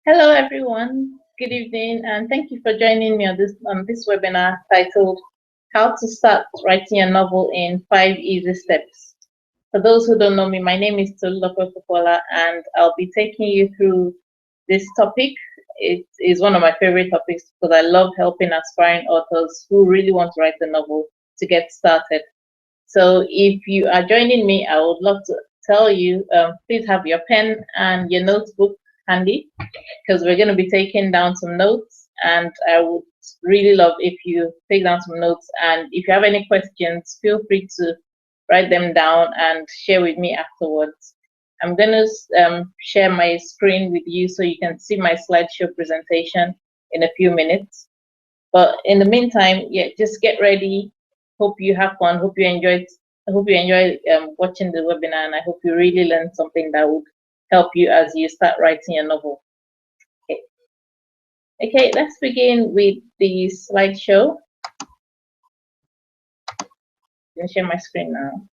Hello, everyone. Good evening, and thank you for joining me on this webinar titled "How to Start Writing a Novel in 5 Easy Steps." For those who don't know me, my name is Tolulope, and I'll be taking you through this topic. It is one of my favorite topics because I love helping aspiring authors who really want to write a novel to get started. So if you are joining me, I would love to tell you, please have your pen and your notebook handy because we're going to be taking down some notes. And I would really love if you take down some notes. And if you have any questions, feel free to write them down and share with me afterwards. I'm going to share my screen with you so you can see my slideshow presentation in a few minutes. But in the meantime, yeah, just get ready. Hope you have fun. Hope you enjoyed. I hope you enjoy watching the webinar, and I hope you really learned something that would help you as you start writing your novel. Okay. Okay, let's begin with the slideshow. Let me share my screen now.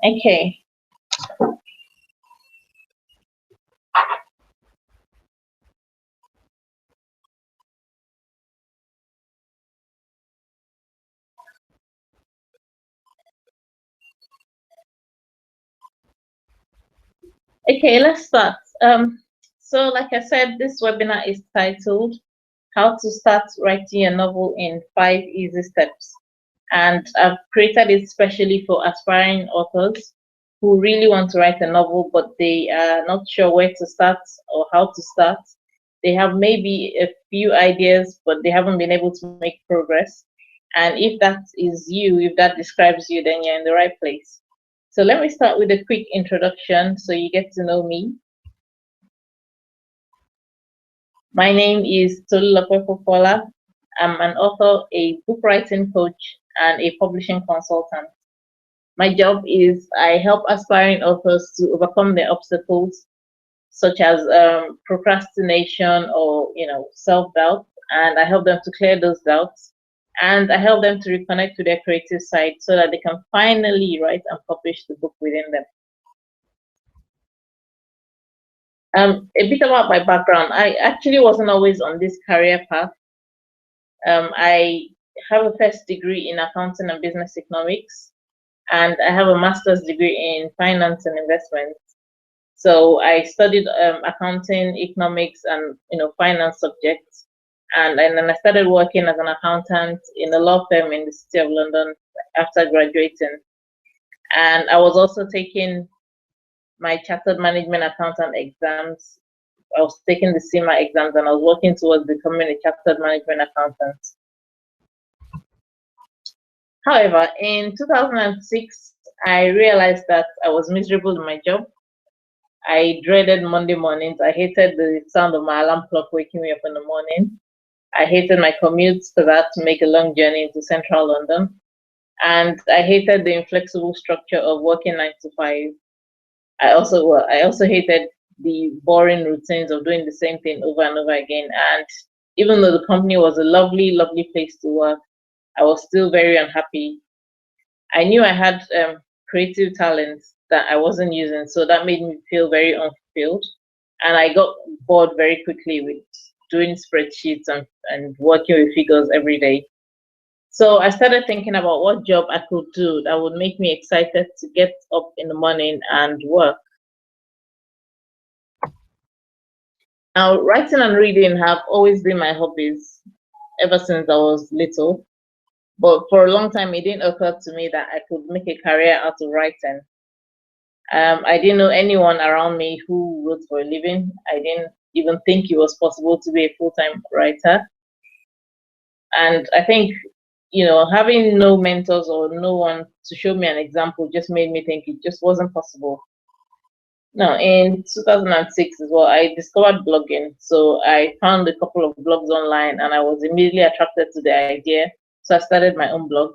Okay. Okay, let's start. So like I said, this webinar is titled How to Start Writing a Novel in 5 Easy Steps. And I've created it specially for aspiring authors who really want to write a novel, but they are not sure where to start or how to start. They have maybe a few ideas, but they haven't been able to make progress. And if that is you, if that describes you, then you're in the right place. So let me start with a quick introduction so you get to know me. My name is Tolulope. I'm an author, a book writing coach, and a publishing consultant. My job is I help aspiring authors to overcome their obstacles, such as procrastination or self-doubt, and I help them to clear those doubts, and I help them to reconnect to their creative side so that they can finally write and publish the book within them. A bit about my background. I actually wasn't always on this career path. I have a first degree in accounting and business economics, and I have a master's degree in finance and investment. So I studied accounting, economics, and finance subjects, and then I started working as an accountant in a law firm in the City of London after graduating. And I was also taking my chartered management accountant exams. I was taking the CIMA exams, and I was working towards becoming a chartered management accountant. However, in 2006, I realized that I was miserable in my job. I dreaded Monday mornings. I hated the sound of my alarm clock waking me up in the morning. I hated my commutes because I had to make a long journey into central London. And I hated the inflexible structure of working 9 to 5. I also hated the boring routines of doing the same thing over and over again. And even though the company was a lovely, lovely place to work, I was still very unhappy. I knew I had creative talents that I wasn't using, so that made me feel very unfulfilled. And I got bored very quickly with doing spreadsheets and working with figures every day. So I started thinking about what job I could do that would make me excited to get up in the morning and work. Now, writing and reading have always been my hobbies ever since I was little. But for a long time, it didn't occur to me that I could make a career out of writing. I didn't know anyone around me who wrote for a living. I didn't even think it was possible to be a full-time writer. And I think, having no mentors or no one to show me an example just made me think it just wasn't possible. Now, in 2006 as well, I discovered blogging. So I found a couple of blogs online and I was immediately attracted to the idea. So I started my own blog.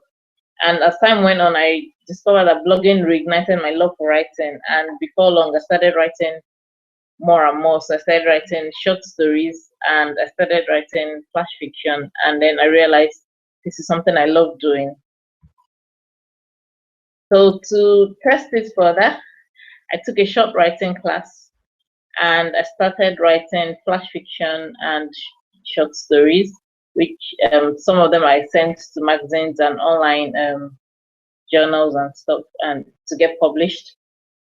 And as time went on, I discovered that blogging reignited my love for writing. And before long, I started writing more and more. So I started writing short stories and I started writing flash fiction. And then I realized this is something I love doing. So to test it further, I took a short writing class and I started writing flash fiction and short stories, which some of them I sent to magazines and online journals and stuff and to get published.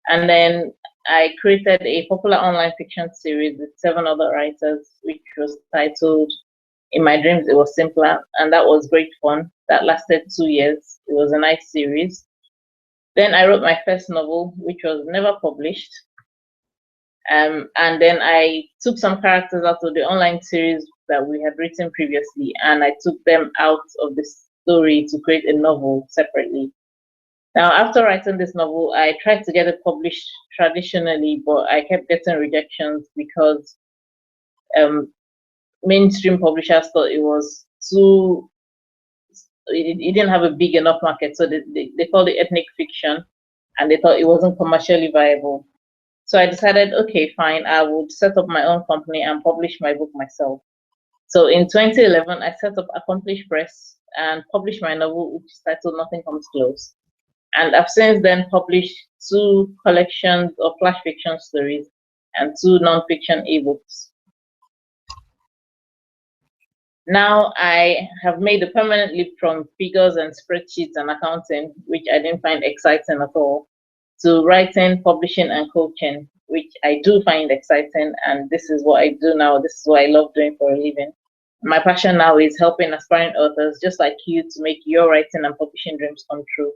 And then I created a popular online fiction series with 7 other writers, which was titled In My Dreams It Was Simpler, and that was great fun. That lasted 2 years. It was a nice series. Then I wrote my first novel, which was never published. And then I took some characters out of the online series that we had written previously, and I took them out of the story to create a novel separately. Now, after writing this novel, I tried to get it published traditionally, but I kept getting rejections because um, mainstream publishers thought it was too, it didn't have a big enough market. So they called it ethnic fiction, and they thought it wasn't commercially viable. So I decided, okay, fine, I would set up my own company and publish my book myself. So in 2011, I set up Accomplished Press and published my novel, which is titled Nothing Comes Close. And I've since then published 2 collections of flash fiction stories and 2 non-fiction ebooks. Now I have made a permanent leap from figures and spreadsheets and accounting, which I didn't find exciting at all, to writing, publishing, and coaching, which I do find exciting. And this is what I do now. This is what I love doing for a living. My passion now is helping aspiring authors just like you to make your writing and publishing dreams come true.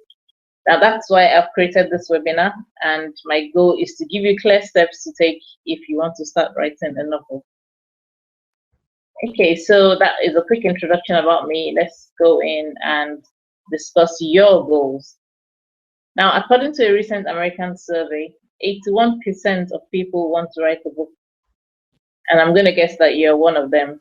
Now that's why I've created this webinar, and my goal is to give you clear steps to take if you want to start writing a novel. Okay, so that is a quick introduction about me. Let's go in and discuss your goals. Now, according to a recent American survey, 81% of people want to write a book, and I'm going to guess that you're one of them.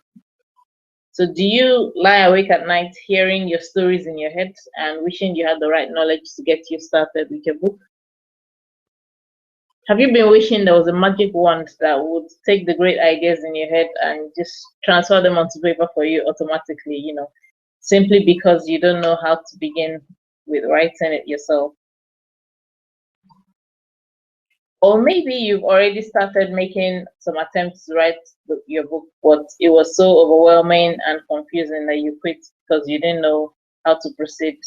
So do you lie awake at night hearing your stories in your head and wishing you had the right knowledge to get you started with your book? Have you been wishing there was a magic wand that would take the great ideas in your head and just transfer them onto paper for you automatically, simply because you don't know how to begin with writing it yourself? Or maybe you've already started making some attempts to write your book, but it was so overwhelming and confusing that you quit because you didn't know how to proceed.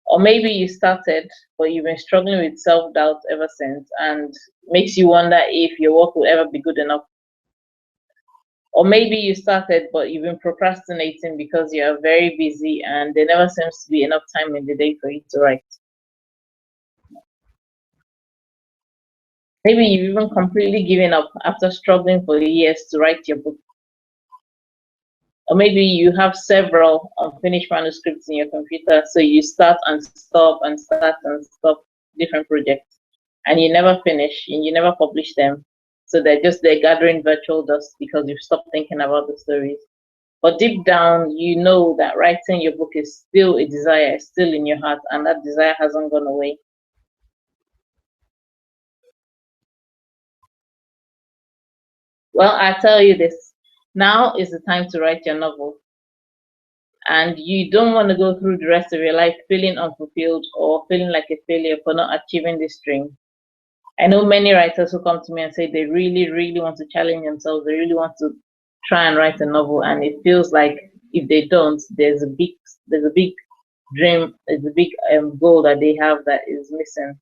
Or maybe you started, but you've been struggling with self-doubt ever since, and makes you wonder if your work will ever be good enough. Or maybe you started, but you've been procrastinating because you are very busy and there never seems to be enough time in the day for you to write. Maybe you've even completely given up after struggling for years to write your book. Or maybe you have several unfinished manuscripts in your computer, so you start and stop and start and stop different projects, and you never finish and you never publish them. So they're just there gathering virtual dust because you've stopped thinking about the stories. But deep down, you know that writing your book is still a desire, it's still in your heart, and that desire hasn't gone away. Well, I tell you this, now is the time to write your novel. And you don't want to go through the rest of your life feeling unfulfilled or feeling like a failure for not achieving this dream. I know many writers who come to me and say they really, really want to challenge themselves. They really want to try and write a novel, and it feels like if they don't, there's a big dream, there's a big goal that they have that is missing.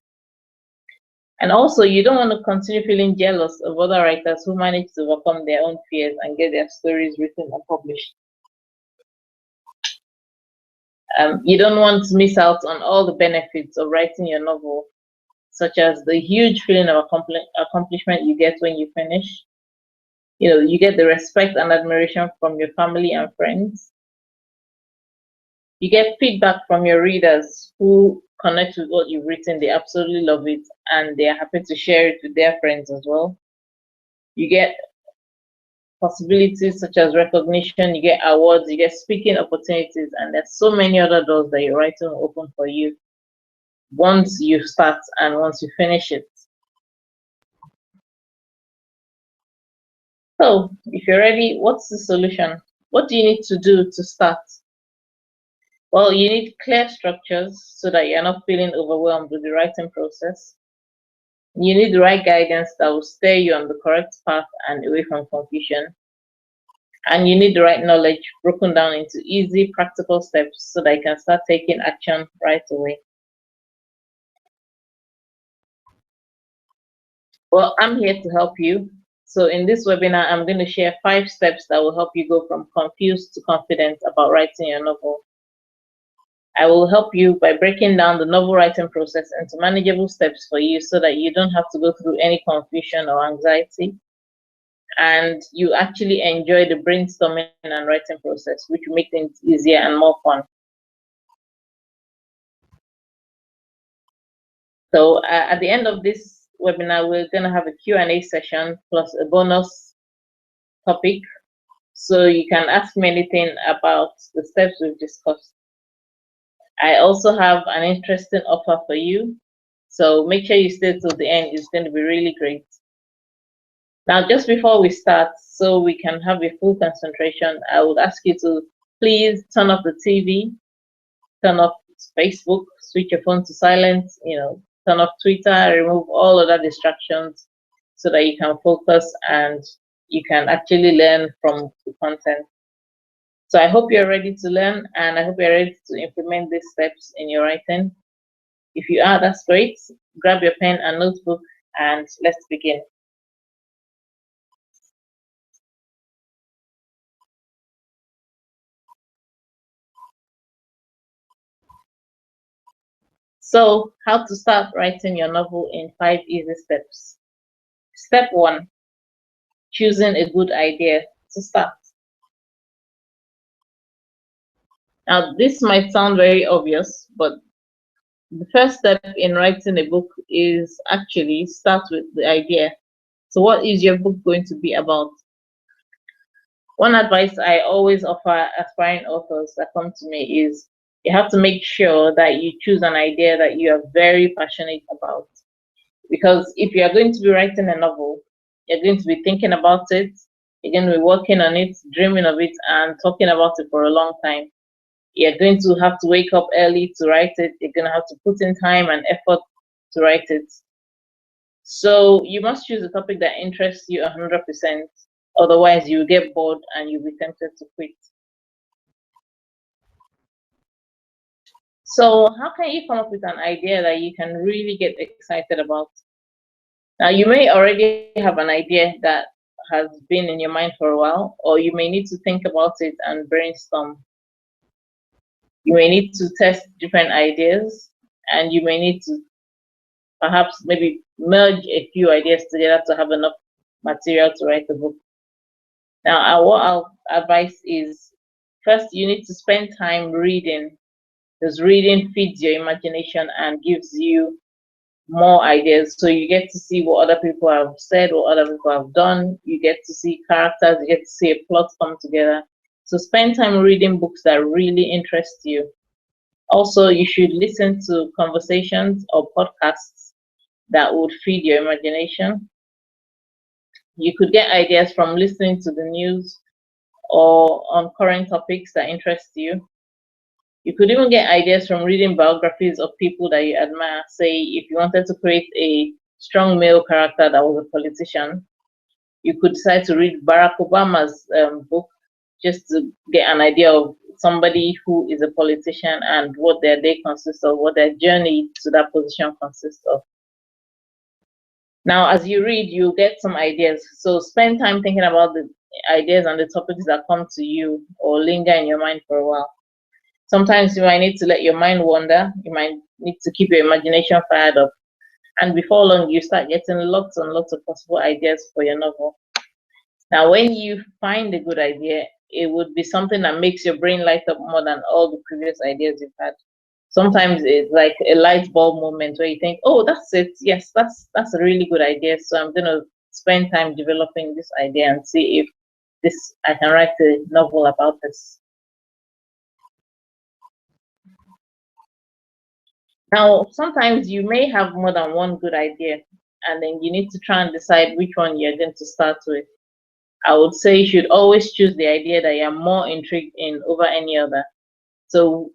And also, you don't want to continue feeling jealous of other writers who manage to overcome their own fears and get their stories written and published. You don't want to miss out on all the benefits of writing your novel, such as the huge feeling of accomplishment you get when you finish. You get the respect and admiration from your family and friends. You get feedback from your readers who connect with what you've written. They absolutely love it and they are happy to share it with their friends as well. You get possibilities such as recognition, you get awards, you get speaking opportunities, and there's so many other doors that your writing will open for you once you start and once you finish it. So if you're ready, what's the solution? What do you need to do to start? Well, you need clear structures so that you're not feeling overwhelmed with the writing process. You need the right guidance that will steer you on the correct path and away from confusion. And you need the right knowledge broken down into easy, practical steps so that you can start taking action right away. Well, I'm here to help you. So, in this webinar, I'm going to share 5 steps that will help you go from confused to confident about writing your novel. I will help you by breaking down the novel writing process into manageable steps for you so that you don't have to go through any confusion or anxiety. And you actually enjoy the brainstorming and writing process, which will make things easier and more fun. So at the end of this webinar, we're going to have a Q&A session plus a bonus topic. So you can ask me anything about the steps we've discussed. I also have an interesting offer for you. So make sure you stay till the end. It's going to be really great. Now, just before we start, so we can have a full concentration, I would ask you to please turn off the TV, turn off Facebook, switch your phone to silent, turn off Twitter, remove all other distractions so that you can focus and you can actually learn from the content. So I hope you're ready to learn and I hope you're ready to implement these steps in your writing. If you are, that's great. Grab your pen and notebook and let's begin. So, how to start writing your novel in 5 easy steps. Step 1, choosing a good idea to start. Now, this might sound very obvious, but the first step in writing a book is actually start with the idea. So, what is your book going to be about? One advice I always offer aspiring authors that come to me is you have to make sure that you choose an idea that you are very passionate about. Because if you are going to be writing a novel, you're going to be thinking about it, you're going to be working on it, dreaming of it, and talking about it for a long time. You're going to have to wake up early to write it, you're going to have to put in time and effort to write it. So you must choose a topic that interests you 100%, otherwise, you will get bored and you'll be tempted to quit. So, how can you come up with an idea that you can really get excited about? Now, you may already have an idea that has been in your mind for a while, or you may need to think about it and brainstorm. You may need to test different ideas, and you may need to perhaps maybe merge a few ideas together to have enough material to write the book. Now, what I'll advise is first, you need to spend time reading, because reading feeds your imagination and gives you more ideas. So you get to see what other people have said, what other people have done. You get to see characters, you get to see a plot come together. So spend time reading books that really interest you. Also, you should listen to conversations or podcasts that would feed your imagination. You could get ideas from listening to the news or on current topics that interest you. You could even get ideas from reading biographies of people that you admire. Say, if you wanted to create a strong male character that was a politician, you could decide to read Barack Obama's book just to get an idea of somebody who is a politician and what their day consists of, what their journey to that position consists of. Now, as you read, you get some ideas. So spend time thinking about the ideas and the topics that come to you or linger in your mind for a while. Sometimes you might need to let your mind wander. You might need to keep your imagination fired up. And before long, you start getting lots and lots of possible ideas for your novel. Now, when you find a good idea, it would be something that makes your brain light up more than all the previous ideas you've had. Sometimes it's like a light bulb moment where you think, oh, that's it. Yes, that's a really good idea. So I'm going to spend time developing this idea and see if I can write a novel about this. Now, sometimes you may have more than one good idea, and then you need to try and decide which one you're going to start with. I would say you should always choose the idea that you're more intrigued in over any other. So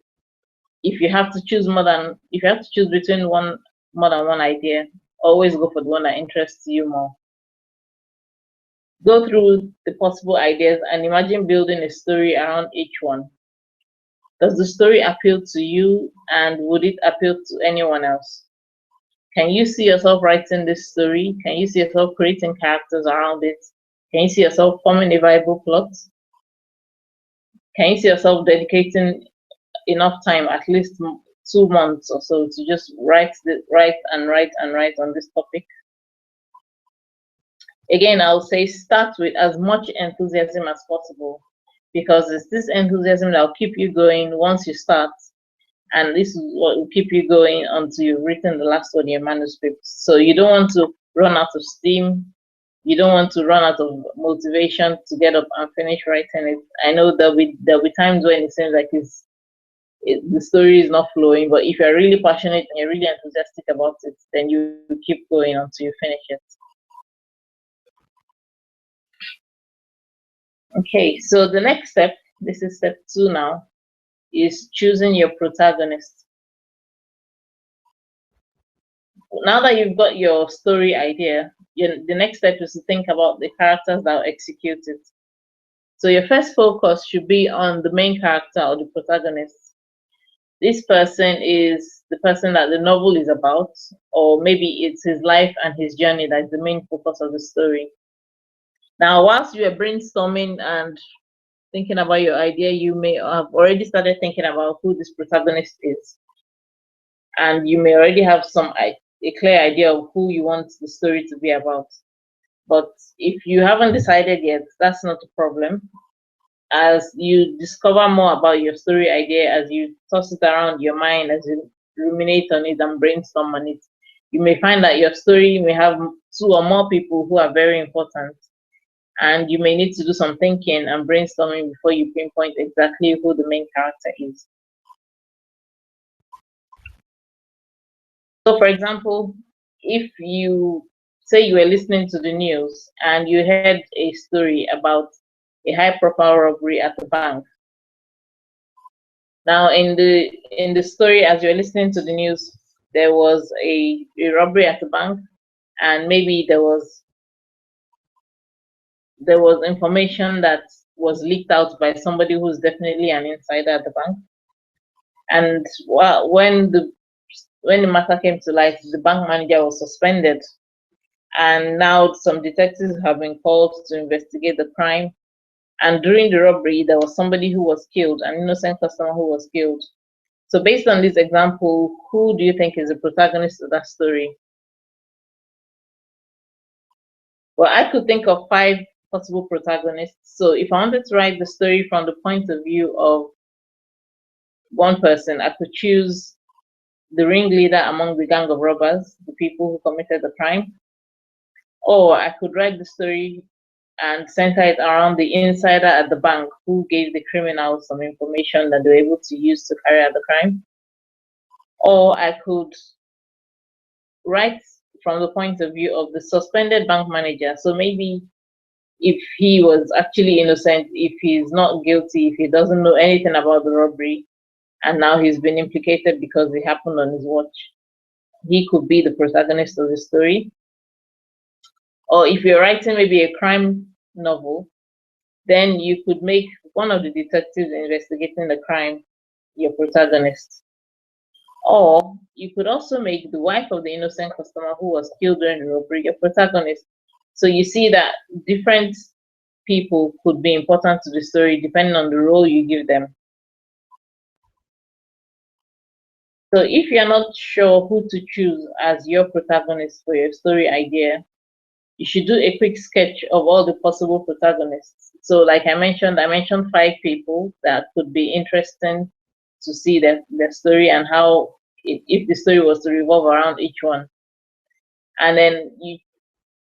if you have to choose between more than one idea, always go for the one that interests you more. Go through the possible ideas and imagine building a story around each one. Does the story appeal to you, and would it appeal to anyone else? Can you see yourself writing this story? Can you see yourself creating characters around it? Can you see yourself forming a viable plot? Can you see yourself dedicating enough time, at least 2 months or so, to just write on this topic? Again, I'll say start with as much enthusiasm as possible, because it's this enthusiasm that will keep you going once you start, and this is what will keep you going until you've written the last one in your manuscript. So you don't want to run out of steam. You don't want to run out of motivation to get up and finish writing it. I know there'll be times when it seems like the story is not flowing, but if you're really passionate and you're really enthusiastic about it, then you keep going until you finish it. Okay, so the next step, this is step 2 now, is choosing your protagonist. Now that you've got your story idea, the next step is to think about the characters that will execute it. So your first focus should be on the main character or the protagonist. This person is the person that the novel is about, or maybe it's his life and his journey that is the main focus of the story. Now, whilst you are brainstorming and thinking about your idea, you may have already started thinking about who this protagonist is. And you may already have a clear idea of who you want the story to be about. But if you haven't decided yet, that's not a problem. As you discover more about your story idea, as you toss it around your mind, as you ruminate on it and brainstorm on it, you may find that your story may have 2 or more people who are very important. And you may need to do some thinking and brainstorming before you pinpoint exactly who the main character is. So, for example, if you say you were listening to the news and you heard a story about a high-profile robbery at the bank. Now, in the story, as you're listening to the news, there was a robbery at the bank, and maybe there was information that was leaked out by somebody who's definitely an insider at the bank. And when the matter came to light, the bank manager was suspended, and now some detectives have been called to investigate the crime. And during the robbery, there was somebody who was killed, an innocent customer who was killed. So based on this example, who do you think is the protagonist of that story? Well, I could think of 5 possible protagonists. So if I wanted to write the story from the point of view of one person, I could choose the ringleader among the gang of robbers, the people who committed the crime. Or I could write the story and center it around the insider at the bank who gave the criminals some information that they were able to use to carry out the crime. Or I could write from the point of view of the suspended bank manager. So maybe if he was actually innocent, if he's not guilty, if he doesn't know anything about the robbery, and now he's been implicated because it happened on his watch, he could be the protagonist of the story. Or if you're writing maybe a crime novel, then you could make one of the detectives investigating the crime your protagonist. Or you could also make the wife of the innocent customer who was killed during the robbery your protagonist. So you see that different people could be important to the story depending on the role you give them. So if you're not sure who to choose as your protagonist for your story idea, you should do a quick sketch of all the possible protagonists. So like I mentioned 5 people that could be interesting to see their story and how, if the story was to revolve around each one. And then you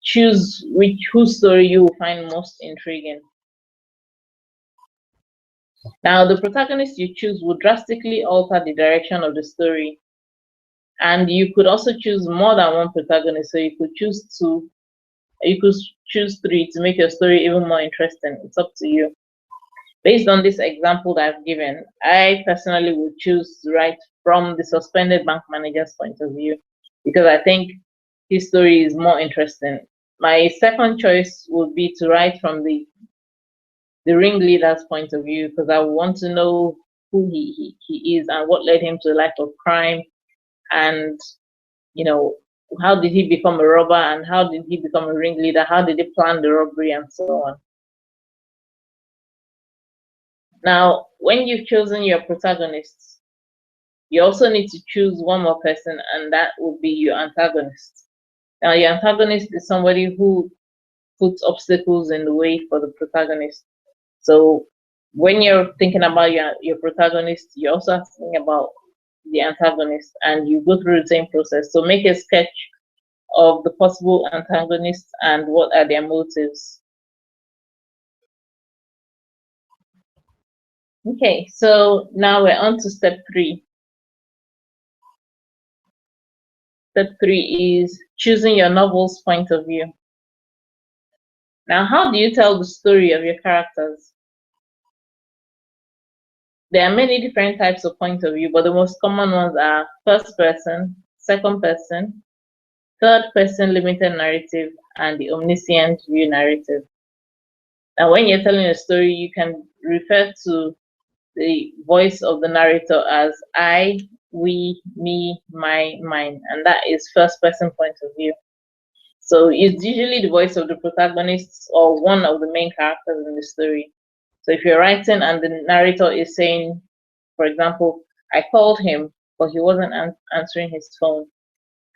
choose whose story you will find most intriguing. Now, the protagonist you choose will drastically alter the direction of the story. And you could also choose more than one protagonist. So you could choose 2, you could choose 3 to make your story even more interesting. It's up to you. Based on this example that I've given, I personally would choose to write from the suspended bank manager's point of view because I think his story is more interesting. My second choice would be to write from the ringleader's point of view because I want to know who he is and what led him to a life of crime, and you know, how did he become a robber and how did he become a ringleader, how did he plan the robbery, and so on. Now, when you've chosen your protagonists, you also need to choose one more person, and that would be your antagonist. Now, your antagonist is somebody who puts obstacles in the way for the protagonist. So when you're thinking about your protagonist, you also have to think about the antagonist, and you go through the same process. So make a sketch of the possible antagonists and what are their motives. Okay, so now we're on to step 3. Step 3 is choosing your novel's point of view. Now, how do you tell the story of your characters? There are many different types of point of view, but the most common ones are first person, second person, third person limited narrative, and the omniscient view narrative. Now, when you're telling a story, you can refer to the voice of the narrator as I, we, me, my, mine, and that is first person point of view. So it's usually the voice of the protagonist or one of the main characters in the story. So if you're writing and the narrator is saying, for example, I called him, but he wasn't answering his phone.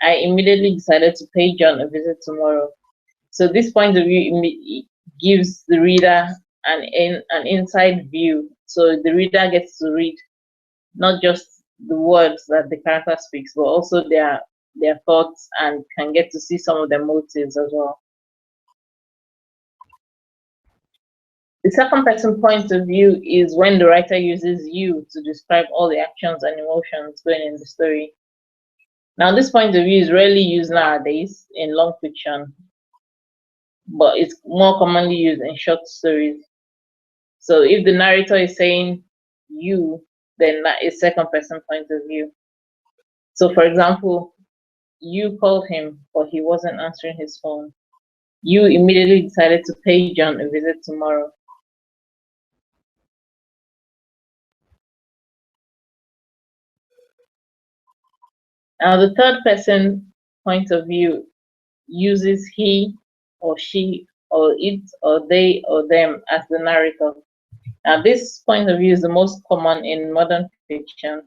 I immediately decided to pay John a visit tomorrow. So this point of view gives the reader an inside view. So the reader gets to read not just the words that the character speaks, but also their thoughts, and can get to see some of their motives as well. The second person point of view is when the writer uses you to describe all the actions and emotions going in the story. Now, this point of view is rarely used nowadays in long fiction, but it's more commonly used in short stories. So if the narrator is saying you, then that is second person point of view. So for example, you called him, but he wasn't answering his phone. You immediately decided to pay John a visit tomorrow. Now, the third person point of view uses he or she or it or they or them as the narrator. Now, this point of view is the most common in modern fiction.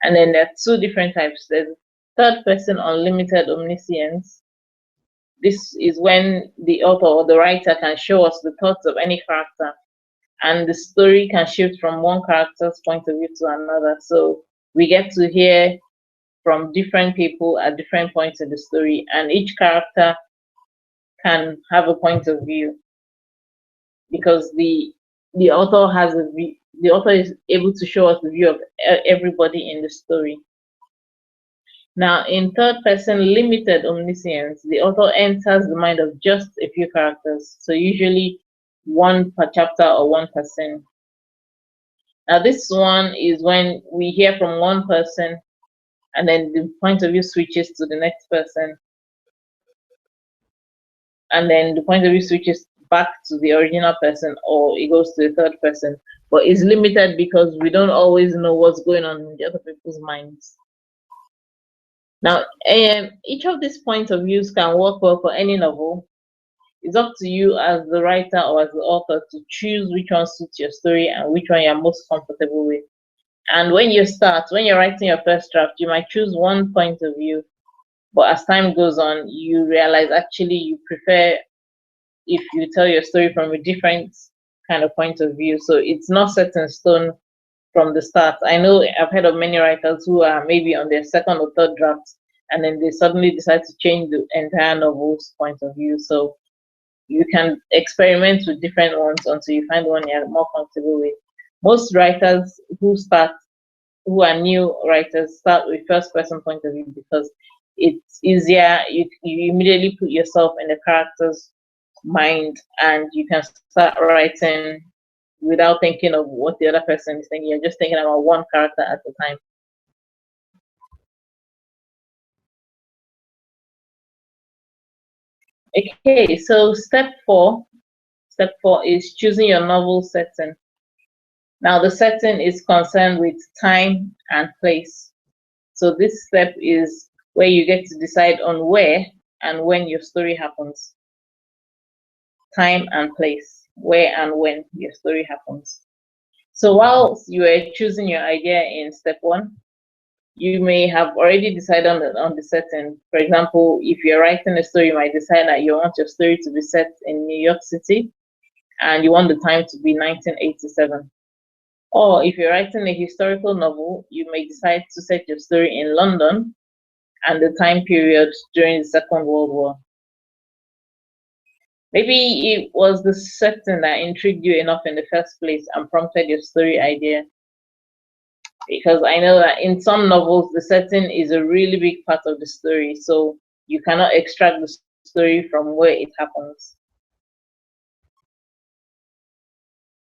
And then there are two different types. There's third person unlimited omniscience. This is when the author or the writer can show us the thoughts of any character, and the story can shift from one character's point of view to another. So we get to hear from different people at different points in the story, and each character can have a point of view because the author has a view. The author is able to show us the view of everybody in the story. Now, in third person limited omniscience, the author enters the mind of just a few characters, so usually one per chapter or one person. Now, this one is when we hear from one person and then the point of view switches to the next person, and then the point of view switches back to the original person, or it goes to the third person. But it's limited because we don't always know what's going on in the other people's minds. Now, each of these points of views can work well for any novel. It's up to you as the writer or as the author to choose which one suits your story and which one you're most comfortable with. And when you're writing your first draft, you might choose one point of view, but as time goes on, you realize actually you prefer if you tell your story from a different kind of point of view. So it's not set in stone from the start. I know I've heard of many writers who are maybe on their second or third draft, and then they suddenly decide to change the entire novel's point of view. So you can experiment with different ones until you find one you're more comfortable with. Most writers who are new writers, start with first person point of view because it's easier. You immediately put yourself in the character's mind and you can start writing without thinking of what the other person is thinking. You're just thinking about one character at a time. Okay, so step four is choosing your novel setting. Now the setting is concerned with time and place. So this step is where you get to decide on where and when your story happens. Time and place, where and when your story happens. So while you are choosing your idea in step one, you may have already decided on the setting. For example, if you're writing a story, you might decide that you want your story to be set in New York City and you want the time to be 1987. Or if you're writing a historical novel, you may decide to set your story in London and the time period during the Second World War. Maybe it was the setting that intrigued you enough in the first place and prompted your story idea. Because I know that in some novels, the setting is a really big part of the story, so you cannot extract the story from where it happens.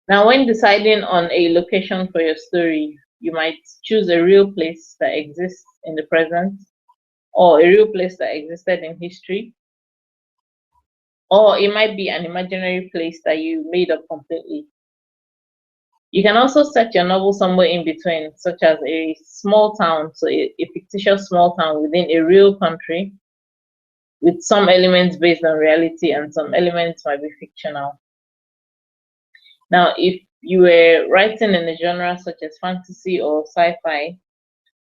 Now, when deciding on a location for your story, you might choose a real place that exists in the present, or a real place that existed in history, or it might be an imaginary place that you made up completely. You can also set your novel somewhere in between, such as a small town, so a fictitious small town within a real country, with some elements based on reality and some elements might be fictional. Now, if you were writing in a genre such as fantasy or sci-fi,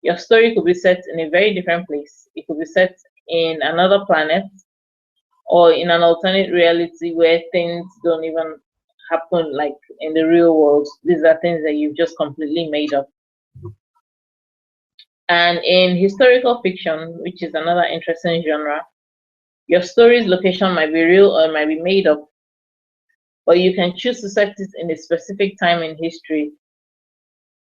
your story could be set in a very different place. It could be set in another planet or in an alternate reality where things don't even happen like in the real world. These are things that you've just completely made up. And in historical fiction, which is another interesting genre, your story's location might be real or it might be made up, but you can choose to set it in a specific time in history.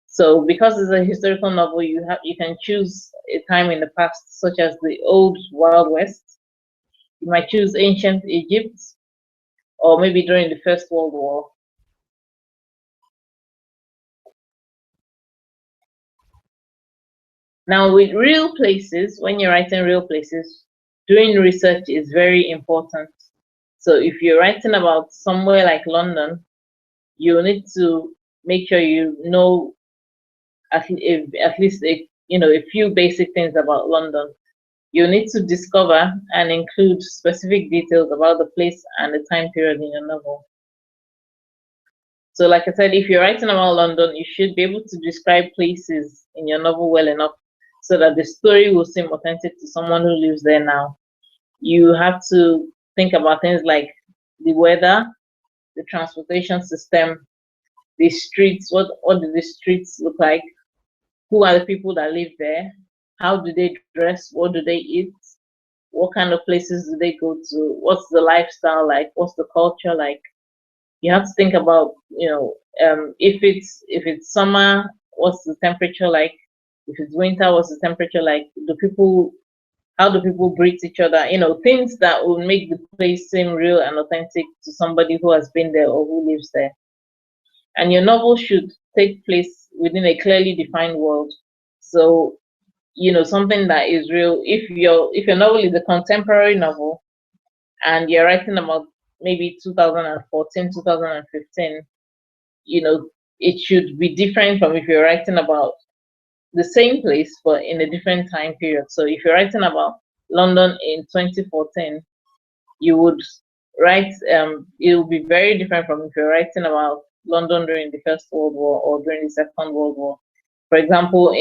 So because it's a historical novel, you can choose a time in the past, such as the old Wild West. You might choose ancient Egypt, or maybe during the First World War. Now, with real places, when you're writing real places, doing research is very important. So if you're writing about somewhere like London, you need to make sure you know at least a few basic things about London. You need to discover and include specific details about the place and the time period in your novel. So, like I said, if you're writing about London, you should be able to describe places in your novel well enough so that the story will seem authentic to someone who lives there now. You have to think about things like the weather, the transportation system, the streets. What do the streets look like? Who are the people that live there? How do they dress? What do they eat? What kind of places do they go to? What's the lifestyle like? What's the culture like? You have to think about, if it's summer, what's the temperature like? If it's winter, what's the temperature like? How do people greet each other? Things that will make the place seem real and authentic to somebody who has been there or who lives there. And your novel should take place within a clearly defined world. So, something that is real. If your novel is a contemporary novel and you're writing about maybe 2014, 2015, it should be different from if you're writing about the same place but in a different time period. So if you're writing about London in 2014, you would write it will be very different from if you're writing about London during the First World War or during the Second World War. For example,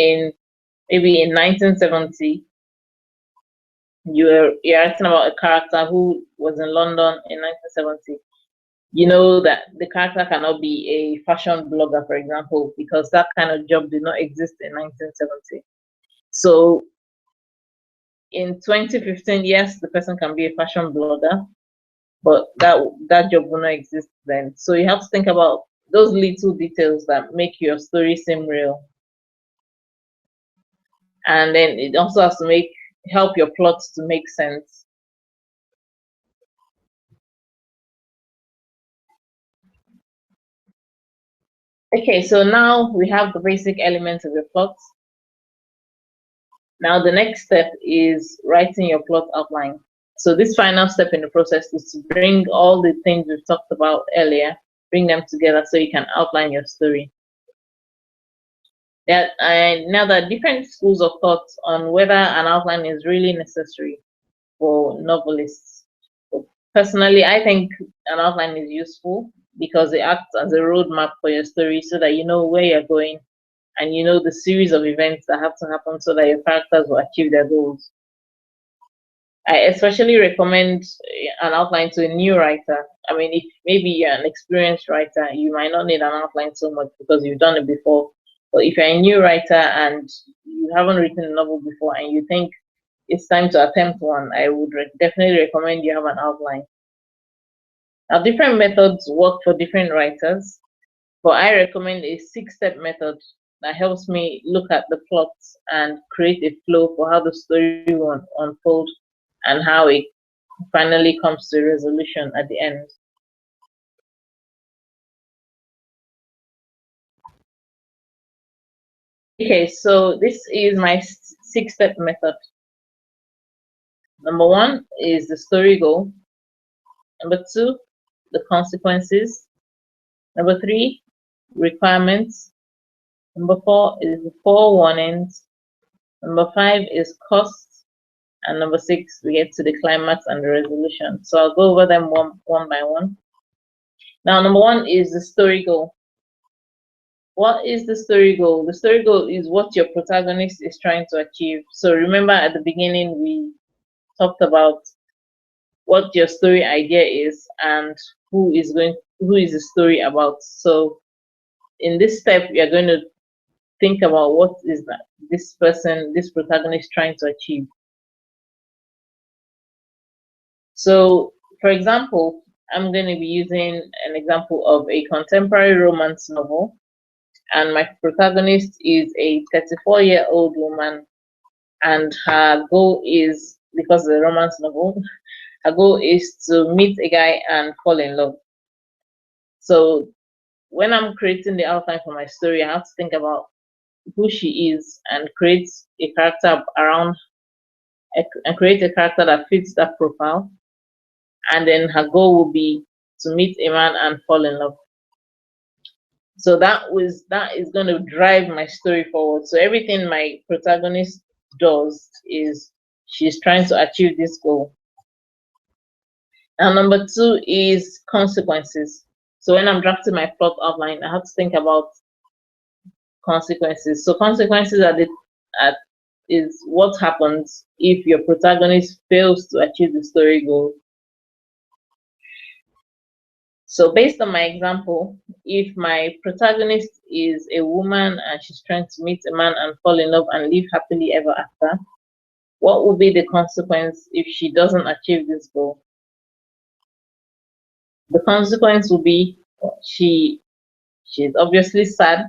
maybe in 1970, you're writing about a character who was in London in 1970. You know that the character cannot be a fashion blogger, for example, because that kind of job did not exist in 1970. So in 2015, yes, the person can be a fashion blogger, but that job will not exist then. So you have to think about those little details that make your story seem real. And then it also has to help your plot to make sense. Okay, so now we have the basic elements of your plot. Now the next step is writing your plot outline. So this final step in the process is to bring all the things we've talked about earlier, bring them together so you can outline your story. Now there are different schools of thought on whether an outline is really necessary for novelists. Personally, I think an outline is useful because it acts as a roadmap for your story so that you know where you're going and you know the series of events that have to happen so that your characters will achieve their goals. I especially recommend an outline to a new writer. I mean, if maybe you're an experienced writer, you might not need an outline so much because you've done it before. But if you're a new writer and you haven't written a novel before and you think it's time to attempt one, I would definitely recommend you have an outline. Now, different methods work for different writers, but I recommend a 6-step method that helps me look at the plot and create a flow for how the story will unfold and how it finally comes to a resolution at the end. Okay, so this is my 6-step method. Number 1 is the story goal. Number 2, the consequences. Number 3, requirements. Number 4 is the 4 warnings. Number 5 is costs. And number 6, we get to the climax and the resolution. So I'll go over them one by one. Now, number 1 is the story goal. What is the story goal? The story goal is what your protagonist is trying to achieve. So remember at the beginning, we talked about what your story idea is and who is the story about. So in this step, we are going to think about what is that this protagonist trying to achieve. So, for example, I'm going to be using an example of a contemporary romance novel, and my protagonist is a 34-year-old woman, and her goal is, because it's a romance novel, her goal is to meet a guy and fall in love. So, when I'm creating the outline for my story, I have to think about who she is and create a character that fits that profile, and then her goal will be to meet a man and fall in love. So that is going to drive my story forward. So everything my protagonist does is she's trying to achieve this goal. And number 2 is consequences. So when I'm drafting my plot outline, I have to think about consequences. So consequences is what happens if your protagonist fails to achieve the story goal. So based on my example, if my protagonist is a woman and she's trying to meet a man and fall in love and live happily ever after, what will be the consequence if she doesn't achieve this goal? The consequence will be she's obviously sad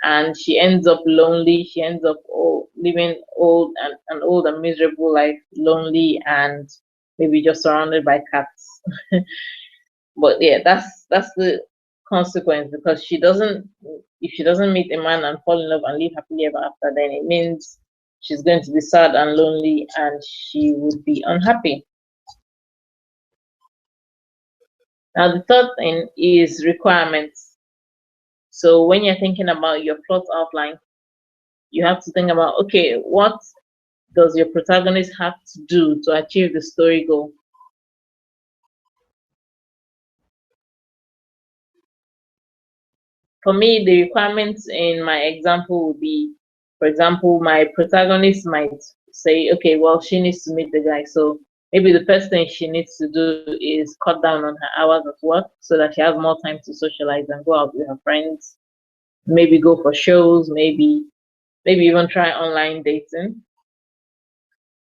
and she ends up lonely. She ends up living an old and miserable life, lonely and maybe just surrounded by cats. But yeah, that's the consequence, because if she doesn't meet a man and fall in love and live happily ever after, then it means she's going to be sad and lonely and she would be unhappy. Now the third thing is requirements. So when you're thinking about your plot outline, you have to think about, okay, what does your protagonist have to do to achieve the story goal? For me, the requirements in my example would be, for example, my protagonist might say, okay, well, she needs to meet the guy. So maybe the first thing she needs to do is cut down on her hours of work so that she has more time to socialize and go out with her friends, maybe go for shows, maybe even try online dating.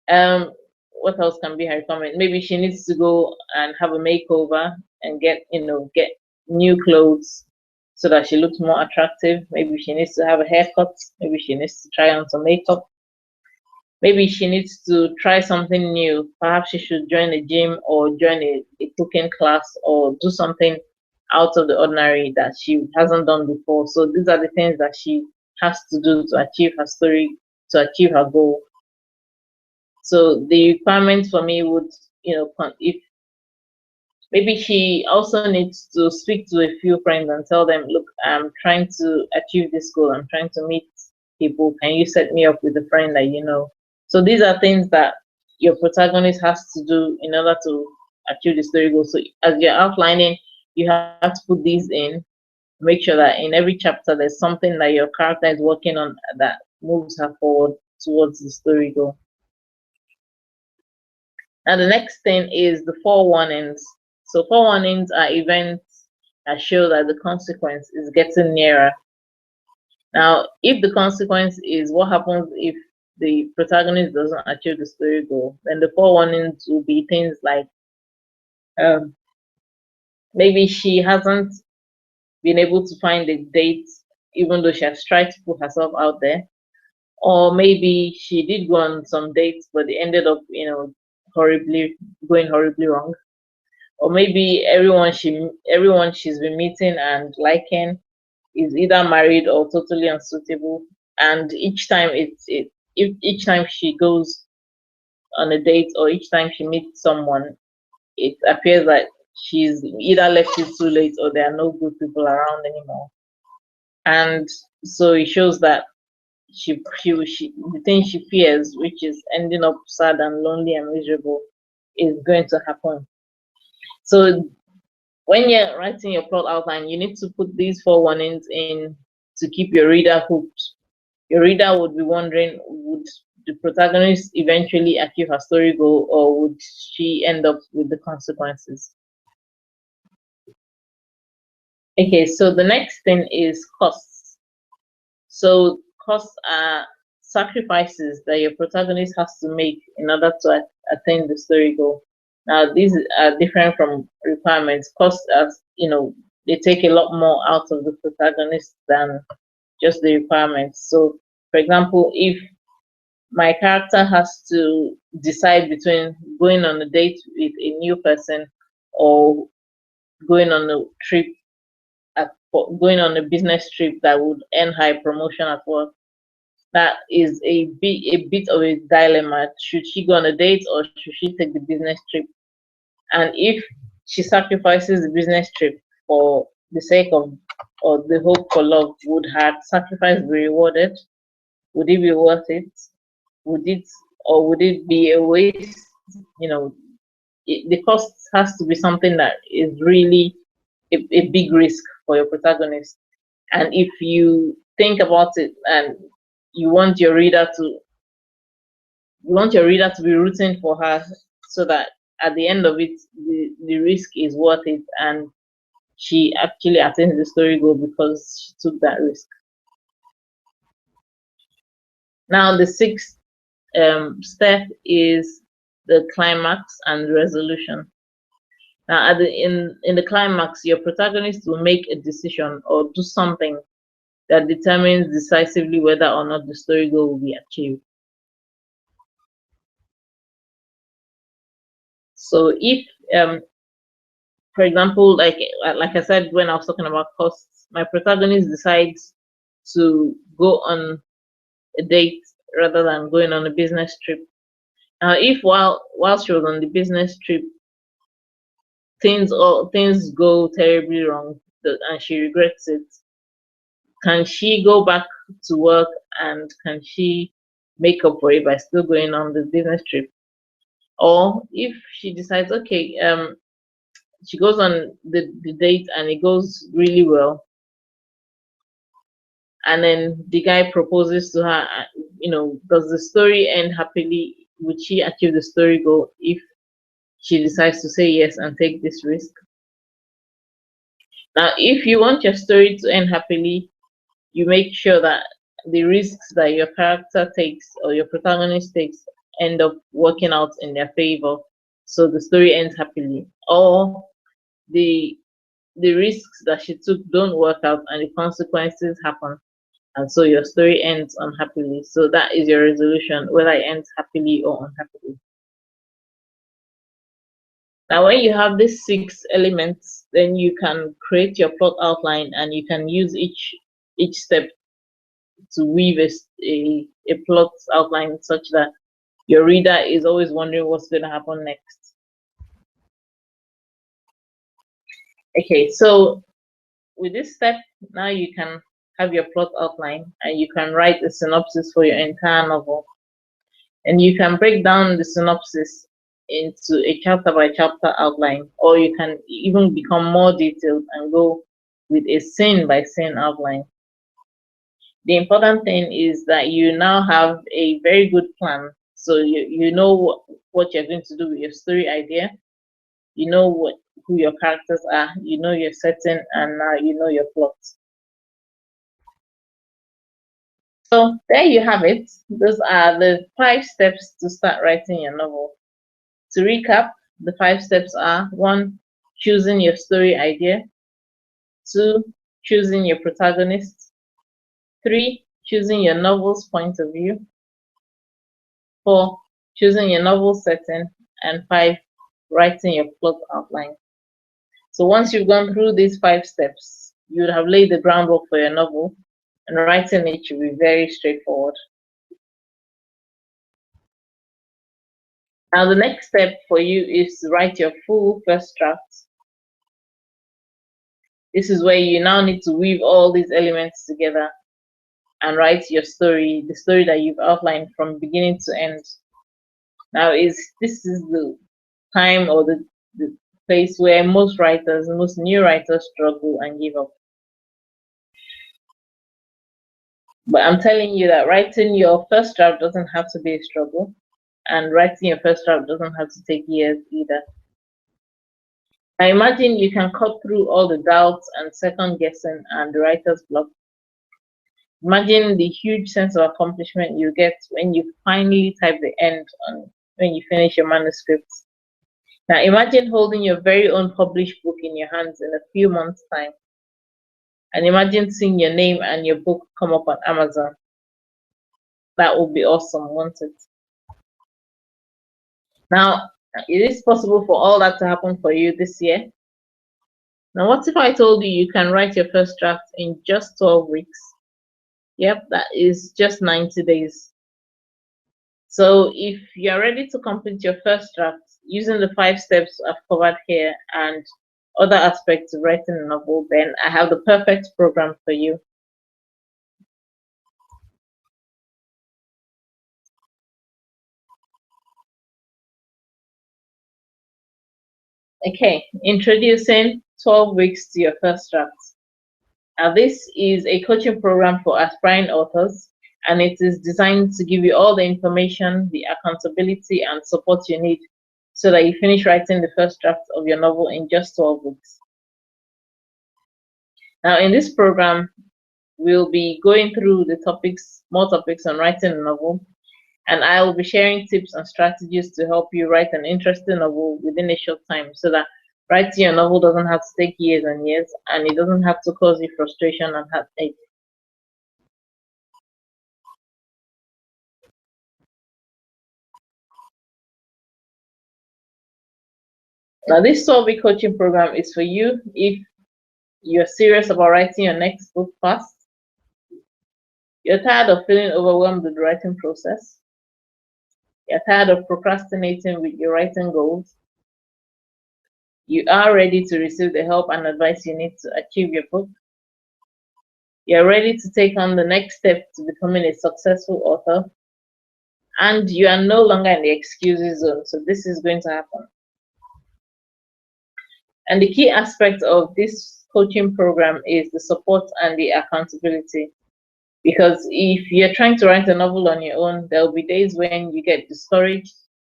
What else can be her requirement? Maybe she needs to go and have a makeover and get new clothes so that she looks more attractive. Maybe she needs to have a haircut. Maybe she needs to try on some makeup. Maybe she needs to try something new. Perhaps she should join a gym or join a cooking class or do something out of the ordinary that she hasn't done before. So these are the things that she has to do to achieve her story, to achieve her goal. So the requirement for me would, if maybe she also needs to speak to a few friends and tell them, look, I'm trying to achieve this goal. I'm trying to meet people. Can you set me up with a friend that you know? So these are things that your protagonist has to do in order to achieve the story goal. So as you're outlining, you have to put these in. Make sure that in every chapter there's something that your character is working on that moves her forward towards the story goal. Now the next thing is the forewarnings. So forewarnings are events that show that the consequence is getting nearer. Now, if the consequence is what happens if the protagonist doesn't achieve the story goal, then the forewarnings will be things like um, maybe she hasn't been able to find a date, even though she has tried to put herself out there, or maybe she did go on some dates, but they ended up, horribly going horribly wrong. Or maybe everyone she's been meeting and liking is either married or totally unsuitable, and each time if each time she goes on a date or each time she meets someone, it appears that she's either left it too late or there are no good people around anymore. And so it shows that she the thing she fears, which is ending up sad and lonely and miserable, is going to happen. So when you're writing your plot outline, you need to put these four warnings in to keep your reader hooked. Your reader would be wondering, would the protagonist eventually achieve her story goal, or would she end up with the consequences? Okay, so the next thing is costs. So costs are sacrifices that your protagonist has to make in order to attain the story goal. Now, these are different from requirements. Costs, as they take a lot more out of the protagonist than just the requirements. So, for example, if my character has to decide between going on a date with a new person or going on a trip going on a business trip that would earn her a promotion at work. That is a bit of a dilemma. Should she go on a date or should she take the business trip? And if she sacrifices the business trip for the sake of or the hope for love, would her sacrifice be rewarded? Would it be worth it? Would it be a waste? You know, the cost has to be something that is really a big risk for your protagonist. And if you think about it and you want your reader to be rooting for her, so that at the end of it the risk is worth it and she actually attains the story goal because she took that risk. Now the sixth step is the climax and resolution. Now, in the climax, your protagonist will make a decision or do something that determines decisively whether or not the story goal will be achieved. So, if, for example, like I said when I was talking about costs, my protagonist decides to go on a date rather than going on a business trip. Now, if while she was on the business trip, things go terribly wrong and she regrets it, can she go back to work and can she make up for it by still going on the business trip? Or if she decides, okay, she goes on the date and it goes really well, and then the guy proposes to her, does the story end happily? Would she achieve the story goal if she decides to say yes and take this risk? Now, if you want your story to end happily, you make sure that the risks that your character takes or your protagonist takes end up working out in their favor, so the story ends happily. Or the risks that she took don't work out and the consequences happen, and so your story ends unhappily. So that is your resolution, whether it ends happily or unhappily. Now, when you have these 6 elements, then you can create your plot outline, and you can use each step to weave a plot outline such that your reader is always wondering what's going to happen next. Okay, so with this step, now you can have your plot outline, and you can write a synopsis for your entire novel. And you can break down the synopsis into a chapter by chapter outline, or you can even become more detailed and go with a scene by scene outline. The important thing is that you now have a very good plan. So you know what you're going to do with your story idea, you know who your characters are, you know your setting, and now you know your plot. So there you have it. Those are the 5 steps to start writing your novel. To recap, the 5 steps are: 1, choosing your story idea; 2, choosing your protagonist; 3, choosing your novel's point of view; 4, choosing your novel setting; and 5, writing your plot outline. So once you've gone through these 5 steps, you would have laid the groundwork for your novel, and writing it should be very straightforward. Now, the next step for you is to write your full first draft. This is where you now need to weave all these elements together and write your story, the story that you've outlined from beginning to end. Now, this is the time or the place where most writers, most new writers struggle and give up. But I'm telling you that writing your first draft doesn't have to be a struggle, and writing your first draft doesn't have to take years either. I imagine you can cut through all the doubts and second guessing and the writer's block. Imagine the huge sense of accomplishment you get when you finally type the end on when you finish your manuscript. Now imagine holding your very own published book in your hands in a few months' time. And imagine seeing your name and your book come up on Amazon. That would be awesome, won't it? Now, it is possible for all that to happen for you this year. Now, what if I told you you can write your first draft in just 12 weeks? Yep, that is just 90 days. So if you're ready to complete your first draft using the 5 steps I've covered here and other aspects of writing a novel, then I have the perfect program for you. Okay, introducing 12 weeks to your first draft. Now, this is a coaching program for aspiring authors, and it is designed to give you all the information, the accountability, and support you need so that you finish writing the first draft of your novel in just 12 weeks. Now, in this program, we'll be going through more topics on writing a novel, and I will be sharing tips and strategies to help you write an interesting novel within a short time so that writing your novel doesn't have to take years and years, and it doesn't have to cause you frustration and heartache. Now, this 12-week coaching program is for you if you're serious about writing your next book fast, you're tired of feeling overwhelmed with the writing process, you're tired of procrastinating with your writing goals, you are ready to receive the help and advice you need to achieve your book, you're ready to take on the next step to becoming a successful author, and you are no longer in the excuses zone. So this is going to happen. And the key aspect of this coaching program is the support and the accountability. Because if you're trying to write a novel on your own, there'll be days when you get discouraged,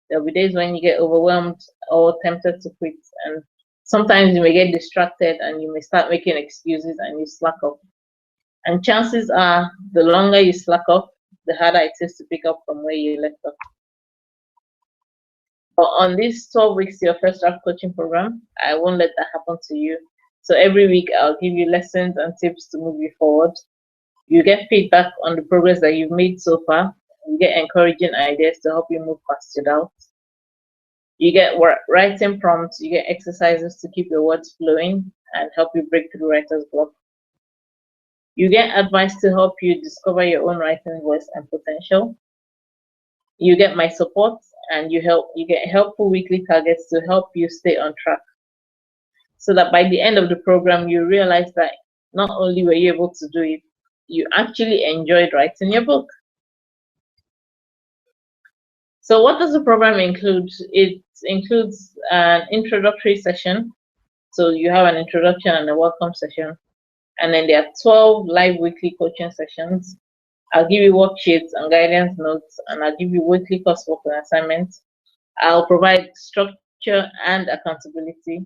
there'll be days when you get overwhelmed or tempted to quit. And sometimes you may get distracted and you may start making excuses and you slack off. And chances are, the longer you slack off, the harder it is to pick up from where you left off. But on this 12 weeks to your first draft coaching program, I won't let that happen to you. So every week I'll give you lessons and tips to move you forward. You get feedback on the progress that you've made so far. You get encouraging ideas to help you move past your doubts. You get writing prompts, you get exercises to keep your words flowing and help you break through writer's block. You get advice to help you discover your own writing voice and potential. You get my support, and you get helpful weekly targets to help you stay on track. So that by the end of the program you realize that not only were you able to do it, you actually enjoyed writing your book. So what does the program include? It includes an introductory session. So you have an introduction and a welcome session. And then there are 12 live weekly coaching sessions. I'll give you worksheets and guidance notes, and I'll give you weekly coursework and assignments. I'll provide structure and accountability.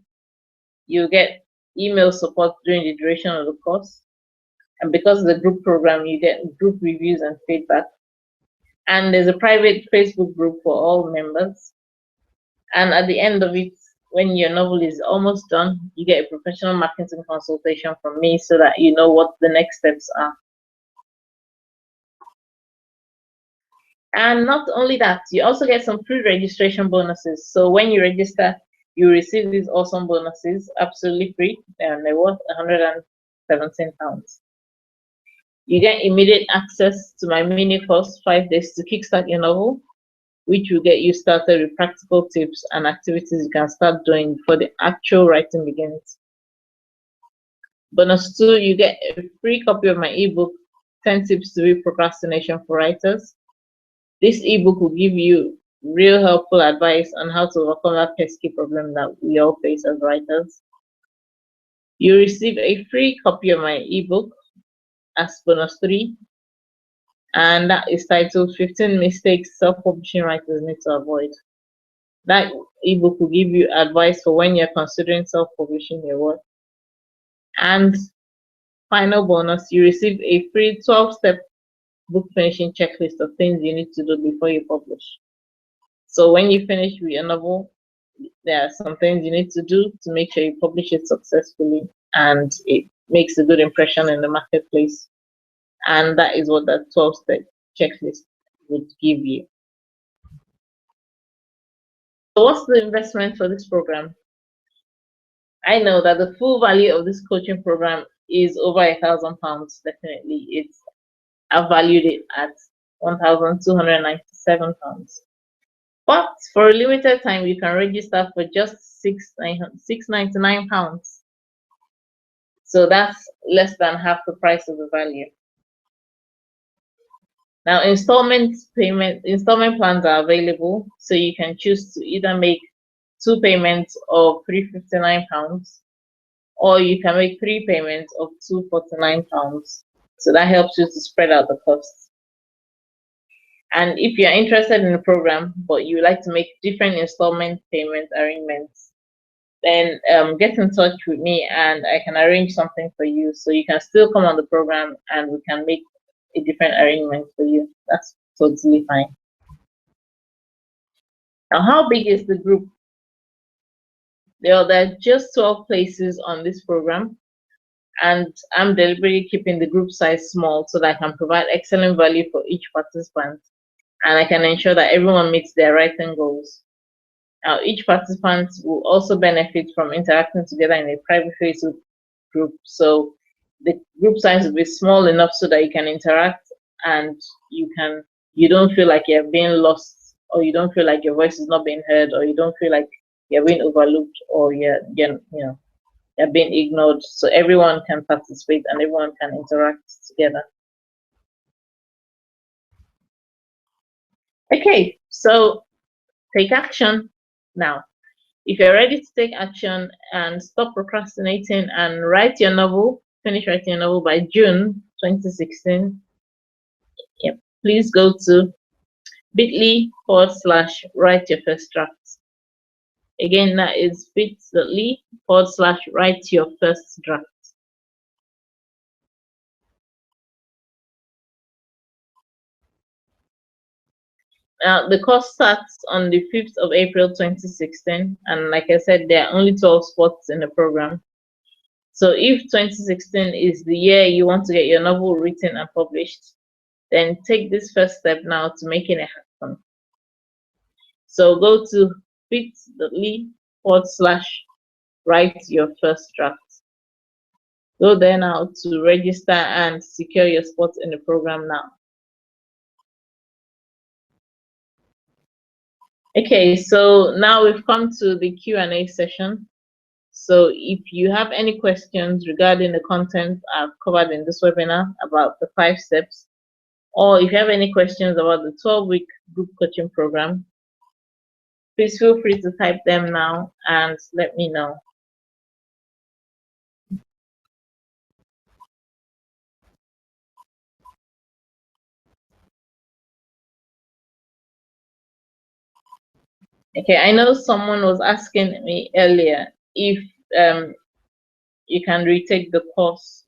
You get email support during the duration of the course. And because of the group program, you get group reviews and feedback. And there's a private Facebook group for all members. And at the end of it, when your novel is almost done, you get a professional marketing consultation from me so that you know what the next steps are. And not only that, you also get some pre-registration bonuses. So when you register, you receive these awesome bonuses absolutely free, and they're worth £117. You get immediate access to my mini course, 5 days to kickstart your novel, which will get you started with practical tips and activities you can start doing before the actual writing begins. Bonus 2, you get a free copy of my ebook, 10 Tips to Beat Procrastination for Writers. This ebook will give you real helpful advice on how to overcome that pesky problem that we all face as writers. You receive a free copy of my ebook as bonus 3, and that is titled 15 Mistakes Self-Publishing Writers Need to Avoid. That ebook will give you advice for when you're considering self-publishing your work. And final bonus, you receive a free 12-step book finishing checklist of things you need to do before you publish. So when you finish with your novel, there are some things you need to do to make sure you publish it successfully and it makes a good impression in the marketplace. And that is what that 12-step checklist would give you. So what's the investment for this program? I know that the full value of this coaching program is over £1,000. Definitely, I valued it at £1,297. But for a limited time, you can register for just £699. So that's less than half the price of the value. Now, installment plans are available, so you can choose to either make 2 payments of £359, or you can make 3 payments of £249. So that helps you to spread out the costs. And if you're interested in the program, but you would like to make different installment payment arrangements, then get in touch with me and I can arrange something for you. So you can still come on the program and we can make a different arrangement for you. That's totally fine. Now, how big is the group? There are just 12 places on this program, and I'm deliberately keeping the group size small so that I can provide excellent value for each participant, and I can ensure that everyone meets their writing goals. Now, each participant will also benefit from interacting together in a private Facebook group, so the group size will be small enough so that you can interact and you don't feel like you're being lost, or you don't feel like your voice is not being heard, or you don't feel like you're being overlooked, or you're being ignored. So everyone can participate and everyone can interact together. Okay, so take action now. If you're ready to take action and stop procrastinating and write your novel, finish writing your novel by June 2016, please go to bit.ly/write your first draft. Again, that is bit.ly/write your first draft. Now, the course starts on the 5th of April 2016, and like I said, there are only 12 spots in the program. So if 2016 is the year you want to get your novel written and published, then take this first step now to making it happen. So go to bit.ly/write your first draft. Go there now to register and secure your spot in the program now. Okay, so now we've come to the Q&A session. So if you have any questions regarding the content I've covered in this webinar about the 5 steps, or if you have any questions about the 12-week group coaching program, please feel free to type them now and let me know. Okay, I know someone was asking me earlier if you can retake the course.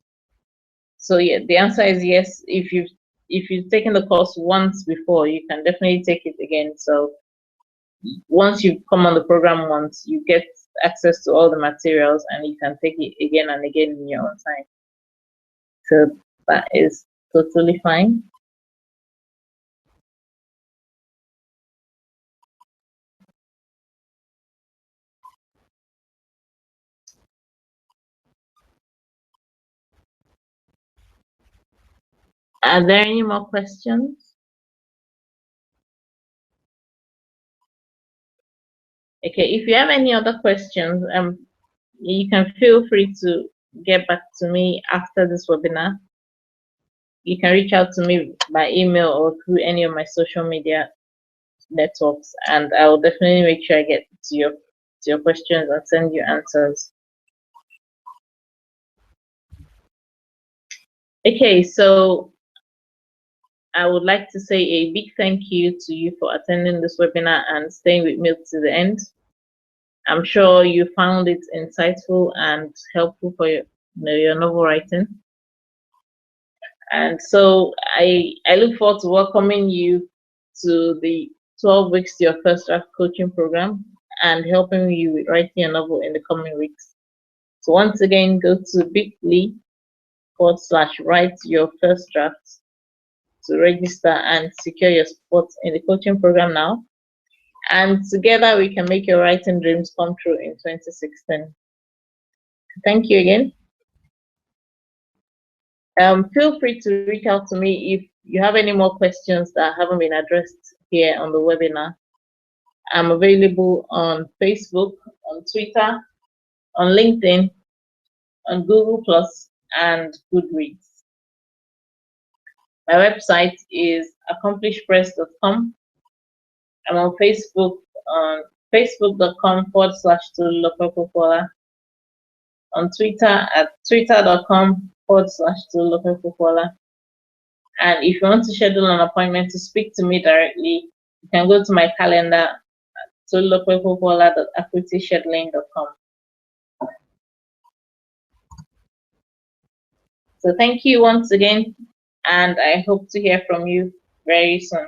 So yeah, the answer is yes. If you've taken the course once before, you can definitely take it again. So once you come on the program once, you get access to all the materials and you can take it again and again in your own time. So that is totally fine. Are there any more questions? Okay, if you have any other questions, you can feel free to get back to me after this webinar. You can reach out to me by email or through any of my social media networks, and I will definitely make sure I get to your questions and send you answers. Okay, so I would like to say a big thank you to you for attending this webinar and staying with me to the end. I'm sure you found it insightful and helpful for your novel writing. And so I look forward to welcoming you to the 12 weeks to your first draft coaching program and helping you with writing your novel in the coming weeks. So once again, go to bit.ly/write your first draft to register and secure your spot in the coaching program now. And together we can make your writing dreams come true in 2016. Thank you again. Feel free to reach out to me if you have any more questions that haven't been addressed here on the webinar. I'm available on Facebook, on Twitter, on LinkedIn, on Google+, and Goodreads. My website is accomplishpress.com. I'm on Facebook on facebook.com/Popoola, on Twitter at twitter.com/Popoola. And if you want to schedule an appointment to speak to me directly, you can go to my calendar at tolulope.popoola.equityscheduling.com. So thank you once again, and I hope to hear from you very soon.